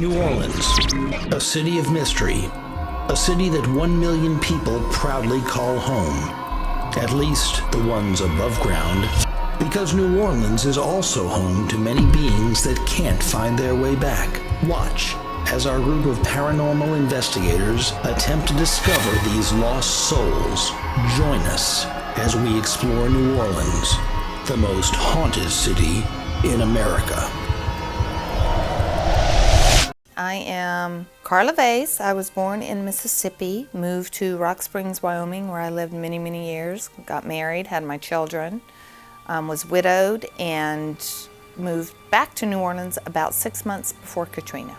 New Orleans, a city of mystery, a city that 1 million people proudly call home, at least the ones above ground, because New Orleans is also home to many beings that can't find their way back. Watch as our group of paranormal investigators attempt to discover these lost souls. Join us as we explore New Orleans, the most haunted city in America. I am Carla Vase. I was born in Mississippi, moved to Rock Springs, Wyoming, where I lived many, many years, got married, had my children, was widowed, and moved back to New Orleans about 6 months before Katrina.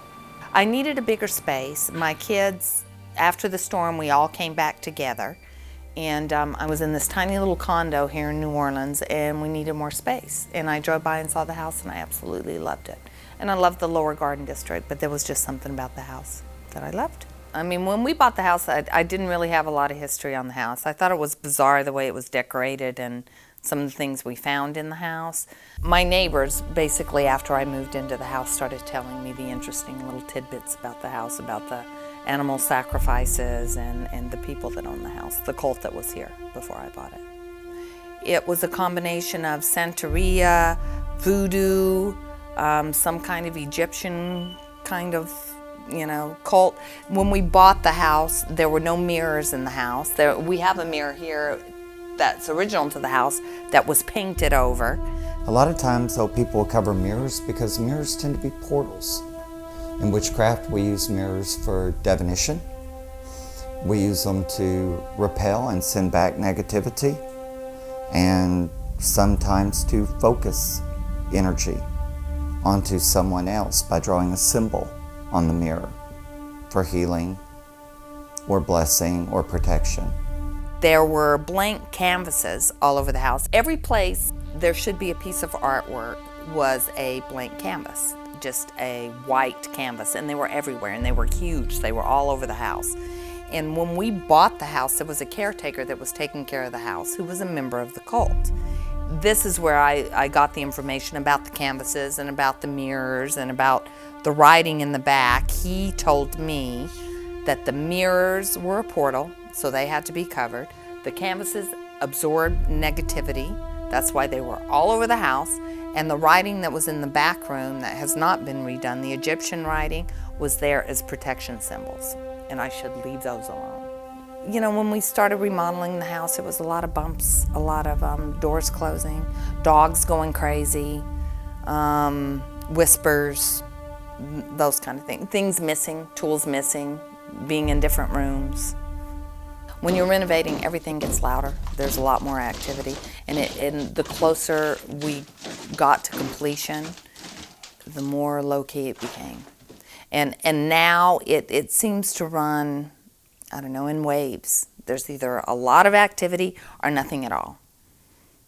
I needed a bigger space. My kids, after the storm, we all came back together, and I was in this tiny little condo here in New Orleans, and we needed more space. And I drove by and saw the house, and I absolutely loved it. And I loved the Lower Garden District, but there was just something about the house that I loved. I mean, when we bought the house, I didn't really have a lot of history on the house. I thought it was bizarre the way it was decorated and some of the things we found in the house. My neighbors, basically after I moved into the house, started telling me the interesting little tidbits about the house, about the animal sacrifices and the people that owned the house, the cult that was here before I bought it. It was a combination of Santeria, voodoo, some kind of Egyptian kind of, cult. When we bought the house, there were no mirrors in the house. We have a mirror here that's original to the house that was painted over. A lot of times, though, people will cover mirrors because mirrors tend to be portals. In witchcraft, we use mirrors for divination. We use them to repel and send back negativity, and sometimes to focus energy onto someone else by drawing a symbol on the mirror for healing or blessing or protection. There were blank canvases all over the house. Every place there should be a piece of artwork was a blank canvas, just a white canvas, and they were everywhere, and they were huge. They were all over the house. And when we bought the house, there was a caretaker that was taking care of the house who was a member of the cult. This is where I got the information about the canvases and about the mirrors and about the writing in the back. He told me that the mirrors were a portal, so they had to be covered. The canvases absorbed negativity. That's why they were all over the house. And the writing that was in the back room that has not been redone, the Egyptian writing, was there as protection symbols. And I should leave those alone. When we started remodeling the house, it was a lot of bumps, a lot of doors closing, dogs going crazy, whispers, those kind of things. Things missing, tools missing, being in different rooms. When you're renovating, everything gets louder. There's a lot more activity. And the closer we got to completion, the more low-key it became. And now it seems to run, in waves. There's either a lot of activity or nothing at all.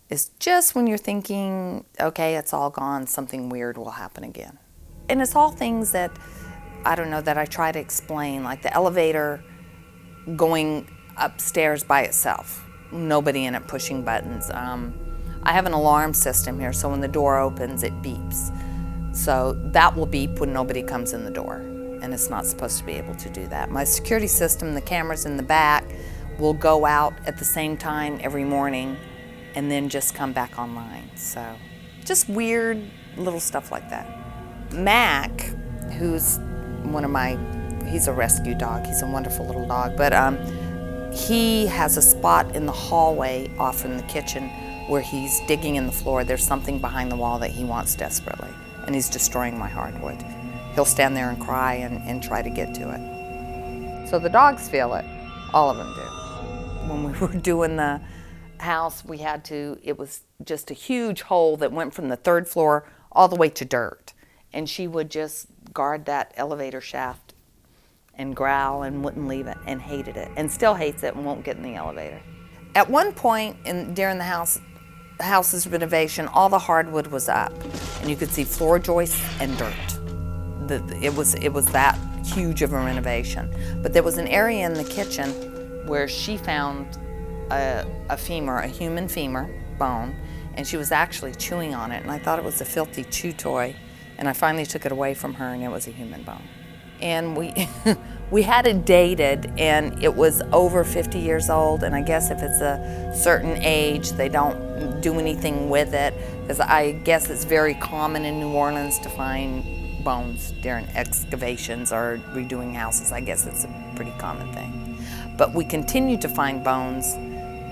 It's just when you're thinking, okay, it's all gone, something weird will happen again. And it's all things that, that I try to explain, like the elevator going upstairs by itself. Nobody in it pushing buttons. I have an alarm system here, so when the door opens, it beeps. So that will beep when nobody comes in the door, and it's not supposed to be able to do that. My security system, the cameras in the back, will go out at the same time every morning and then just come back online. So just weird little stuff like that. Mac, who's he's a rescue dog. He's a wonderful little dog, but he has a spot in the hallway off from the kitchen where he's digging in the floor. There's something behind the wall that he wants desperately, and he's destroying my hardwood. He'll stand there and cry and try to get to it. So the dogs feel it. All of them do. When we were doing the house, it was just a huge hole that went from the third floor all the way to dirt. And she would just guard that elevator shaft and growl and wouldn't leave it and hated it and still hates it and won't get in the elevator. At one point during the house's renovation, all the hardwood was up and you could see floor joists and dirt. It was that huge of a renovation. But there was an area in the kitchen where she found a femur, a human femur bone, and she was actually chewing on it, and I thought it was a filthy chew toy. And I finally took it away from her, and it was a human bone. And we had it dated, and it was over 50 years old, and I guess if it's a certain age, they don't do anything with it, because I guess it's very common in New Orleans to find bones during excavations or redoing houses. I guess it's a pretty common thing. But we continued to find bones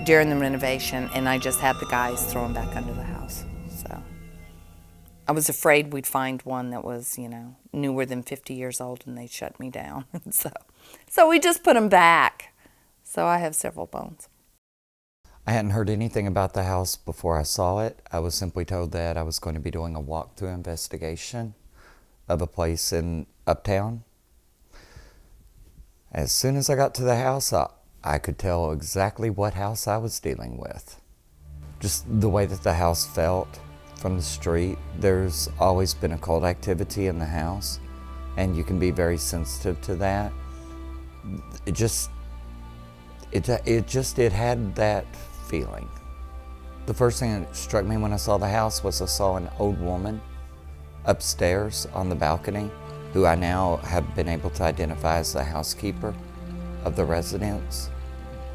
during the renovation, and I just had the guys throw them back under the house. So I was afraid we'd find one that was, newer than 50 years old, and they'd shut me down. So we just put them back. So I have several bones. I hadn't heard anything about the house before I saw it. I was simply told that I was going to be doing a walkthrough investigation of a place in Uptown. As soon as I got to the house, I could tell exactly what house I was dealing with. Just the way that the house felt from the street. There's always been occult activity in the house, and you can be very sensitive to that. It had that feeling. The first thing that struck me when I saw the house was I saw an old woman upstairs on the balcony, who I now have been able to identify as the housekeeper of the residence.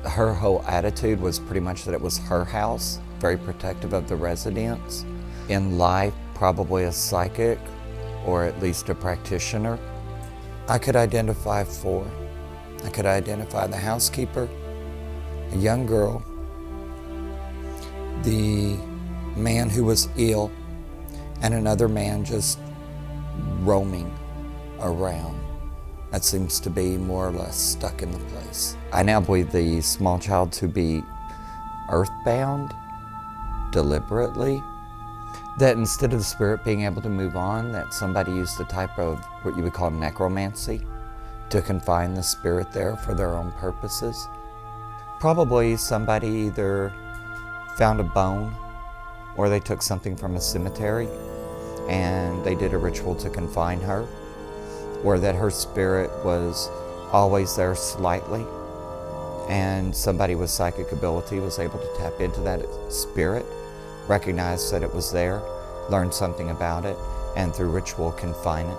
Her whole attitude was pretty much that it was her house, very protective of the residents. In life, probably a psychic, or at least a practitioner. I could identify four. I could identify the housekeeper, a young girl, the man who was ill, and another man just roaming around. That seems to be more or less stuck in the place. I now believe the small child to be earthbound deliberately. That instead of the spirit being able to move on, that somebody used a type of what you would call necromancy to confine the spirit there for their own purposes. Probably somebody either found a bone or they took something from a cemetery and they did a ritual to confine her, or that her spirit was always there slightly, and somebody with psychic ability was able to tap into that spirit, recognize that it was there, learn something about it, and through ritual confine it.